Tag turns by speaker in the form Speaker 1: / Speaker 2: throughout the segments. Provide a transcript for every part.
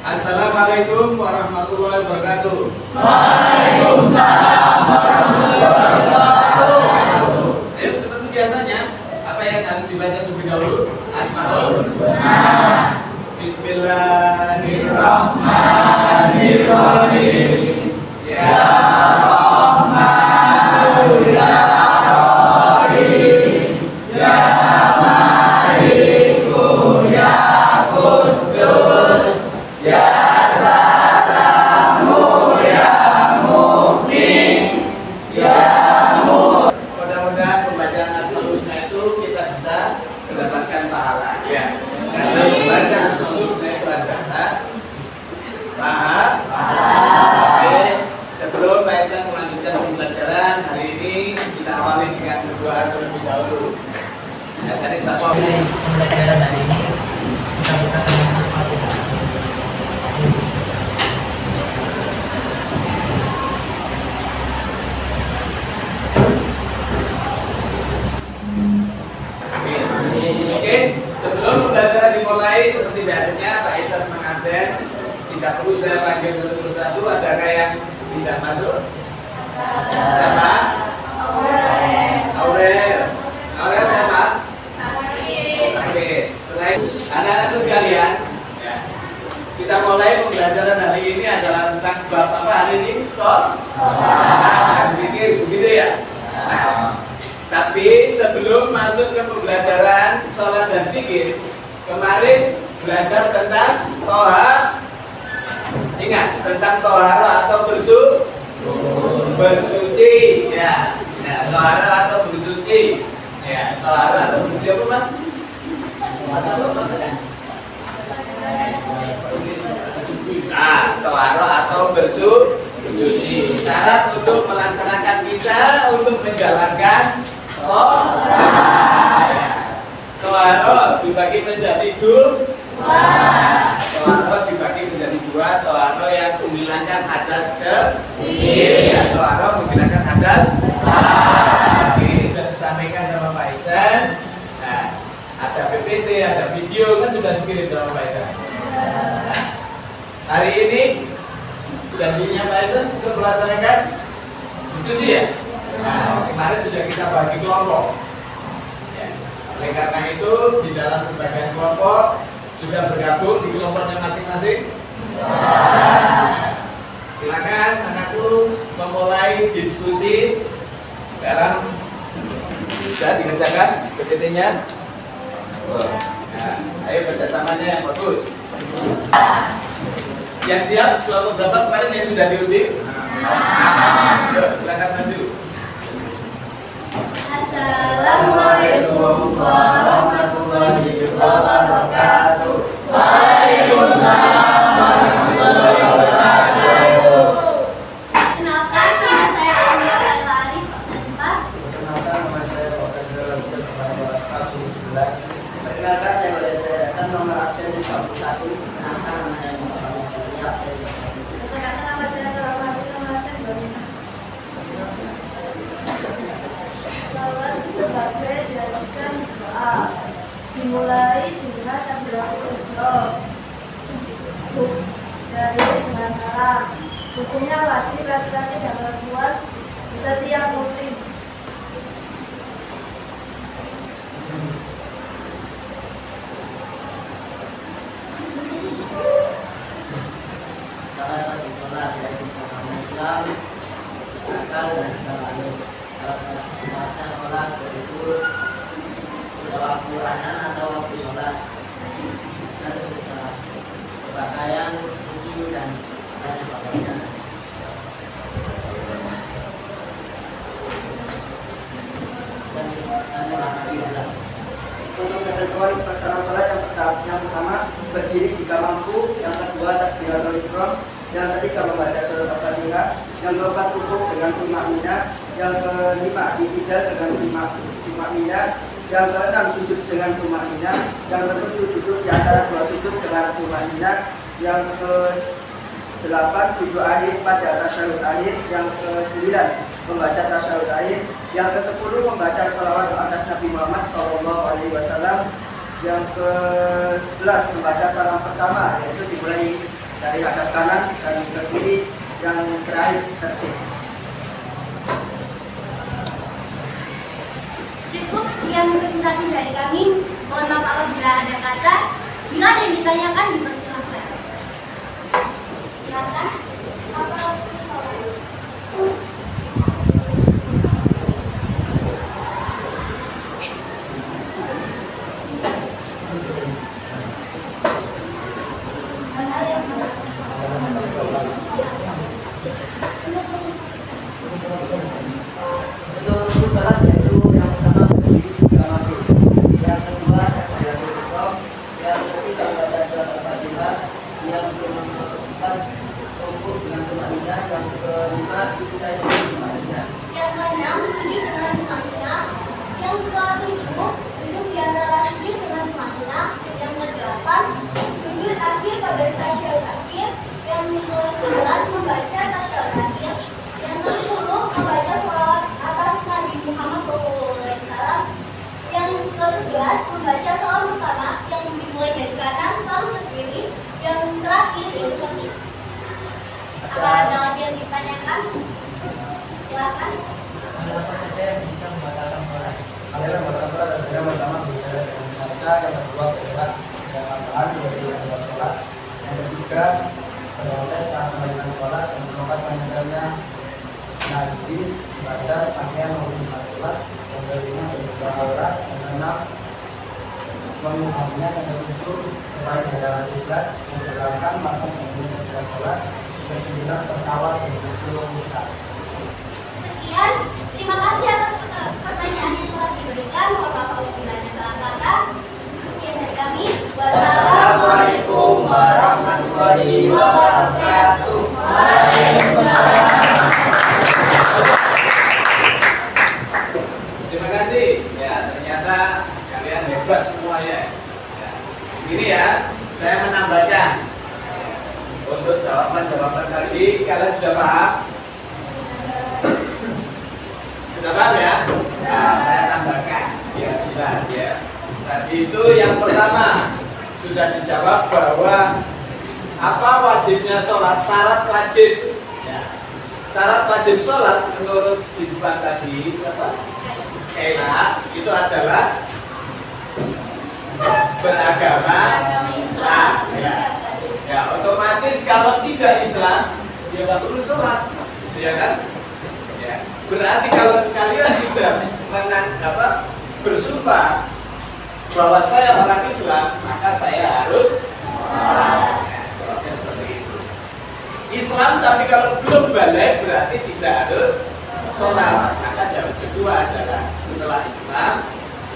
Speaker 1: Assalamualaikum warahmatullahi wabarakatuh.
Speaker 2: Waalaikumsalam warahmatullahi wabarakatuh.
Speaker 1: Ayo, seperti biasanya, apa yang harus dibaca terlebih dahulu? Asmaul Husna. Bismillahirrahmanirrahim. Ya Rahman, ya Rahim, ya Maliku, ya Kudus, ya Salamu, ya Mu'min, ya Mu'min. Mudah-mudahan pembacaan Asmaul Husna itu kita bisa mendapatkan pahala. Ya. Karena membaca Asmaul Husna itu adalah Oke, sebelum Pak Ihsan melanjutkan pembelajaran hari ini, kita awali dengan berdoa terlebih dahulu. Biasanya siapa?
Speaker 2: Pembelajaran hari ini kita menggunakan Al-Fatihah.
Speaker 1: Oke, sebelum pembelajaran dimulai, seperti biasanya Pak Ihsan mengabsen. Tidak perlu saya panggil satu-satu. Adakah yang tidak masuk? Siapa? Aurel. Aurel siapa? Oke, selain anak-anak sekalian, ya, kita mulai pembelajaran hari ini adalah tentang bab apa hari ini? Sholat dan zikir, begitu ya? Nah, tapi sebelum masuk ke pembelajaran sholat dan zikir, kemarin belajar tentang toha. Ingat tentang tohara atau bersuci, ya. Tohara atau bersuci, ya. Tohara atau bersuci apa mas? Mas apa kan? Nah, tohara atau bersuci. Syarat untuk melaksanakan kita untuk menjalankan sholat. Tohara dibagi menjadi dua. Toharo dibagi menjadi dua, toharo yang menghilangkan hadas kecil dan toharo menghilangkan hadas besar. Ini sudah disampaikan sama Pak Ihsan. Nah, ada PPT, ada video kan sudah dikirim sama Pak Ihsan. Nah, hari ini janjinya Pak Ihsan untuk melaksanakan diskusi ya. Nah, kemarin sudah kita bagi kelompok. Ya. Oleh karena itu di dalam pembagian kelompok sudah bergabung di kelompoknya masing-masing? Silakan anakku memulai diskusi dalam sudah dikerjakan PPT-nya. Nah, ayo kerjasamanya yang bagus. Yang siap kelompok berapa kemarin yang sudah diundi? Yuk, silakan maju.
Speaker 2: Assalamualaikum warahmatullahi wabarakatuh. Waalaikumsalam warahmatullahi wabarakatuh.
Speaker 3: Kenalkan, nama saya Amira Al-Ali,
Speaker 2: Perkenalkan, nama saya Dr. Rasul Absul 11. Perkenalkan, saya berdasarkan nomor absen 51. Perkenalkan, nama saya Muhammad Surya.
Speaker 3: Perkenalkan, nama saya Rahmatul Hasan Bonina. Salat sebagai dilanjutkan doa. Dimulai dengan takbiratul ihram. Dari dengan salam. Hukumnya wajib laki-laki dan perempuan setiap muslim.
Speaker 2: Salah satu sholat dari agama Islam, akal dan lain. Salah satu membaca sholat yaitu waktu azan atau waktu sholat, dan setelah berpakaian suci dan sebagainya. Dan merasa biasa. Untuk ketentuan persyaratan sholat yang pertama berdiri jika mampu, yang kedua takbiratul ihram, yang ketiga membaca surat Al-Fatihah, yang keempat rukuk dengan tumakninah, yang kelima i'tidal dengan tumakninah, yang keenam sujud dengan tumakninah, yang ketujuh duduk di antara dua sujud dengan tumakninah, yang ke-8 duduk akhir pada tasyahud akhir, yang ke-9 membaca tasyahud akhir, yang ke-10 membaca shalawat atas Nabi Muhammad SAW, yang ke-11 membaca salam pertama, yaitu dimulai dari hadap kanan dan ke kiri, yang terakhir tertib.
Speaker 3: Cukup sekian presentasi dari kami. Mohon maaf apabila ada kata. Bila ada yang ditanyakan, dipersilakan. Silakan.
Speaker 2: Untuk rukun salat yaitu yang pertama berdiri 3 waktu, yang kedua takbiratul ihram, yang ketiga baca surat Al-Fatihah, yang keempat rukuk dengan tumanina, yang kelima kita dengan tumanina.
Speaker 3: Yang keenam, sujud dengan tumanina. Yang ketujuh, duduk di antara sujud dengan tumanina. Yang kedelapan, sujud akhir pada tasyahud akhir. Yang ke-9, membaca tasyahud akhir. Yang ke-10, membaca sholawat atas Nabi Muhammad SAW. Yang ke-11, membaca salam pertama yang dimulai dari kanan lalu ke kiri. Yang terakhir yaitu ke kiri. Apa ada lagi yang ditanyakan? Silakan.
Speaker 2: Apa saja yang bisa membatalkan sholat? Adalah membatalkan sholat adalah yang pertama berbicara dengan sengaja, yang kedua bergerak dengan tambahan dari adalah sholat, yang ketiga beroleh saat melakukan sholat, yang keempat meninggalnya najis badan pakaian maupun sholat, yang kelima berbuka aurat, yang keenam mengubahnya, yang ketujuh kembali ke dalam kiblat, yang ke-8 makan mengunjungi ketika sholat, yang ke-9 tertawa dan ke-10 musaf.
Speaker 3: Sekian, terima kasih atas pertanyaan yang telah diberikan. Mohon maaf apabila ada salah kata. Sekian dari kami. Wassalamualaikum warahmatullahi wabarakatuh.
Speaker 1: Terima kasih. Ya, ternyata kalian hebat semuanya. Ya. Ini ya, saya menambahkan. Untuk jawaban-jawaban tadi kalian sudah paham? Sudah paham ya? Nah, saya tambahkan biar jelas ya. Tadi itu yang pertama sudah dijawab bahwa apa wajibnya sholat, syarat wajib. Ya. Syarat wajib sholat menurut di depan tadi apa? Kailah itu adalah beragama Islam. Ya. Ya, otomatis kalau tidak Islam dia nggak perlu sholat, ya kan? Ya. Berarti kalau kalian sudah bersumpah bahwa saya orang Islam, maka saya harus sholat. Ya, seperti itu. Islam tapi kalau belum balik berarti tidak harus sholat. Maka jawaban kedua adalah setelah Islam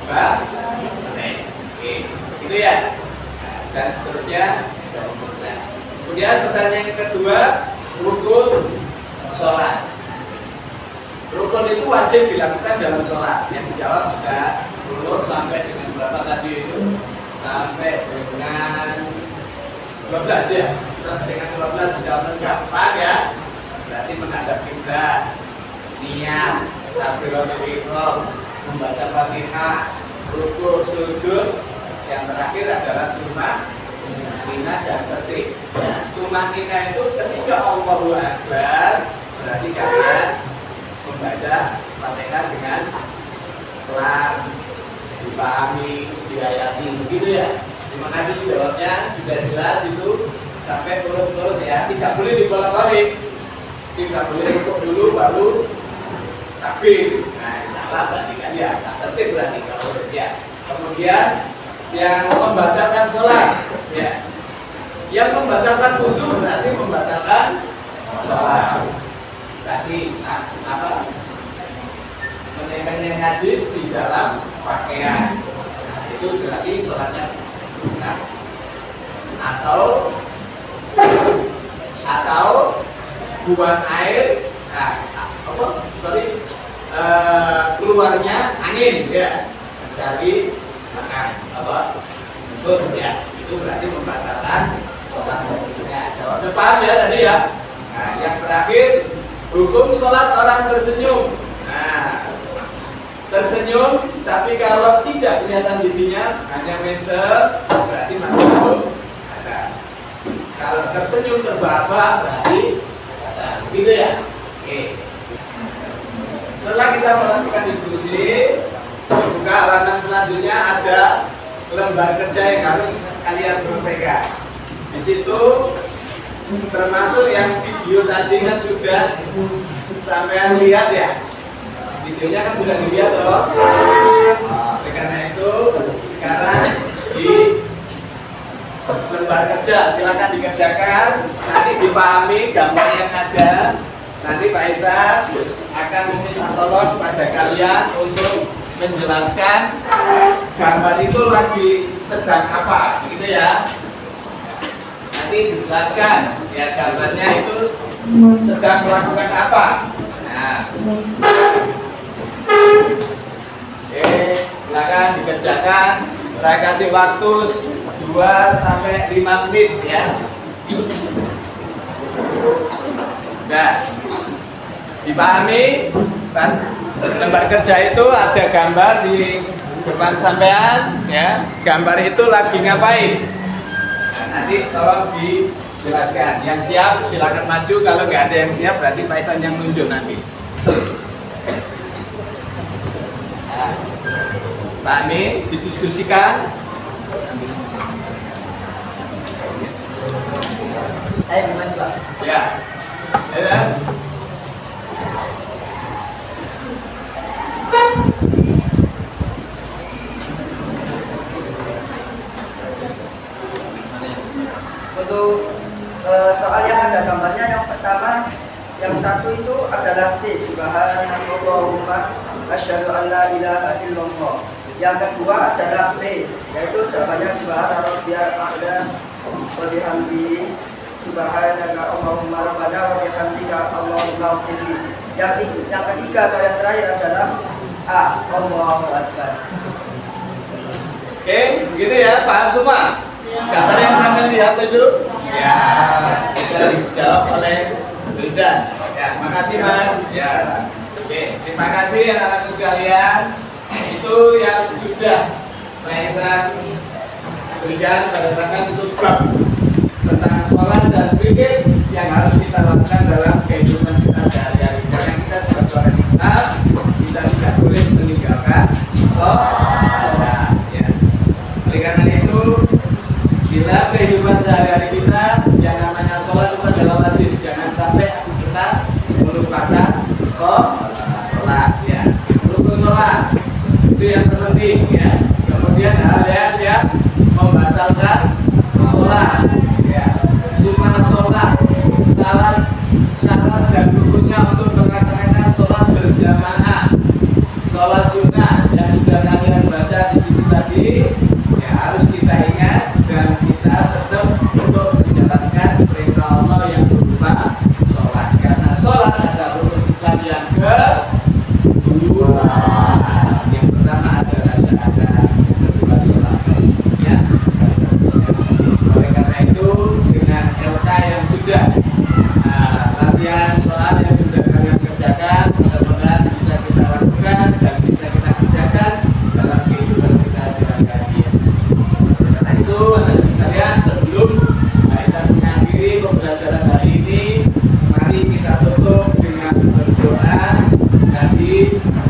Speaker 1: balik. Oke, itu ya. Nah, dan seterusnya. Kemudian pertanyaan yang kedua, rukun sholat. Rukun itu wajib dilakukan dalam sholat. Yang dijawab sudah urut sampai dengan berapa tadi itu? Sampai dengan 12 ya. Sampai dengan 12 dijawab lengkap. Paham ya? Berarti menghadap kiblat, niat, takbiratul ihram, membaca Fatihah, rukuk, sujud. Yang terakhir adalah tumanina dan tertib. Tumanina itu ketika Allahu Akbar, berarti kalian membaca Fatihah dengan pelan, dipahami, dihayati, begitu ya. Terima kasih jawabnya sudah jelas itu sampai urut-urut ya. Tidak boleh dibolak-balik. Tidak boleh untuk dulu baru takbir. Nah, salah berarti kan ya. Tak tertib berarti kalau urut ya. Kemudian yang membatalkan sholat, ya. Yang membatalkan wudu berarti membatalkan sholat. Tadi apa? Menempelnya najis di dalam pakaian, itu berarti sholatnya bukan. Atau buang air, keluarnya angin ya dari makan betul ya, itu berarti membatalkan sholat. Ya, jawabnya paham ya tadi ya. Nah, yang terakhir hukum sholat orang tersenyum. Nah, tersenyum tapi kalau tidak kelihatan giginya, hanya menser, berarti masih belum ada. Kalau tersenyum, terbahak-bahak, berarti gitu ya. Oke. Setelah kita melakukan diskusi, buka halaman selanjutnya ada lembar kerja yang harus kalian selesaikan. Di situ termasuk yang video tadi kan sudah sampean lihat ya. Videonya kan sudah dilihat toh. Oleh karena itu sekarang di lembar kerja silakan dikerjakan, nanti dipahami gambar yang ada. Nanti Pak Isa akan meminta tolong kepada kalian untuk menjelaskan gambar itu lagi sedang apa, gitu ya. Nanti dijelaskan ya gambarnya itu sedang melakukan apa. Nah, oke, silakan dikerjakan. Saya kasih waktu 2 sampai 5 menit ya. Nah, dipahami kan? Lembar kerja itu ada gambar di depan sampean ya. Gambar itu lagi ngapain? Nah, nanti tolong dijelaskan. Yang siap silakan maju, kalau nggak ada yang siap berarti Pak Isan yang nunjuk nanti. Nah, Pak Mi didiskusikan.
Speaker 2: Ayo gimana Pak?
Speaker 1: Ya. Ya.
Speaker 2: Untuk soal yang ada gambarnya, yang pertama, yang satu itu adalah C, subhanallahumma asyhadu an la ilaha illallah. Yang kedua adalah B, yaitu jawabannya subhanarabbiyal a'la wa bihamdihi subhanaka allahumma rabbana wa bihamdika allahumma ighfirli. Yang ketiga atau yang terakhir adalah A, Allahu akbar.
Speaker 1: Oke, begitu ya, paham semua? Gambar yang sampai lihat itu? Ya, sudah dijawab oleh Zuldan. Ya, makasih Mas. Ya, oke, terima kasih anak-anakku sekalian. Itu yang sudah Pak berikan pada saat untuk bab tentang sholat dan fikih yang harus kita lakukan dalam kehidupan kita sehari-hari. Karena kita sebagai orang Islam, kita tidak boleh meninggalkan sholat. Ya. Oleh karena itu, bila kehidupan sehari-hari kita yang namanya sholat itu adalah wajib. Jangan sampai kita melupakan sholat. Ya. Rukun sholat itu yang terpenting ya. Kemudian hal-hal yang membatalkan sholat ya. Sunnah sholat, syarat dan rukunnya untuk melaksanakan sholat berjamaah, sholat sunnah yang sudah kalian baca di situ tadi ya, harus kita ingat dan kita tetap untuk menjalankan perintah Allah yang berupa sholat, karena sholat adalah rukun Islam yang kedua. Yang pertama adalah syahadat, kedua sholat ya. Oleh karena itu dengan LK yang sudah latihan sholat yang sudah kalian kerjakan, mudah-mudahan bisa kita lakukan dan bisa kita kerjakan dalam kehidupan kita sehari-hari. Karena itu anak-anak sekalian, sebelum Aisyah mengakhiri pembelajaran hari ini, mari kita tutup dengan berdoa. Tadi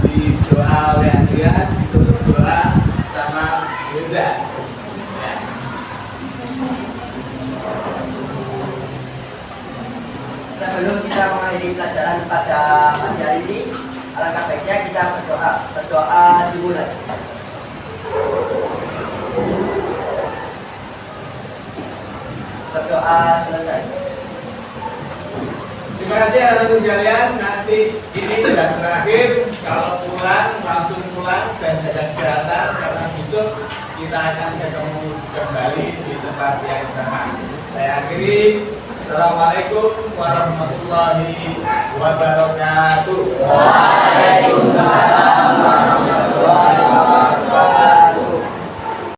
Speaker 1: di doa oleh Adrian, ditutup doa sama Yuda.
Speaker 2: Sebelum kita mengakhiri pelajaran pada pagi hari ini, alangkah baiknya kita berdoa dimulai. Berdoa selesai.
Speaker 1: Terima kasih anak-anak sekalian. Nanti ini sudah terakhir. Kalau pulang langsung pulang dan jaga kesehatan, karena besok kita akan ketemu kembali di tempat yang sama. Saya akhiri. Assalamualaikum warahmatullahi wabarakatuh.
Speaker 3: Waalaikumsalam warahmatullahi wabarakatuh.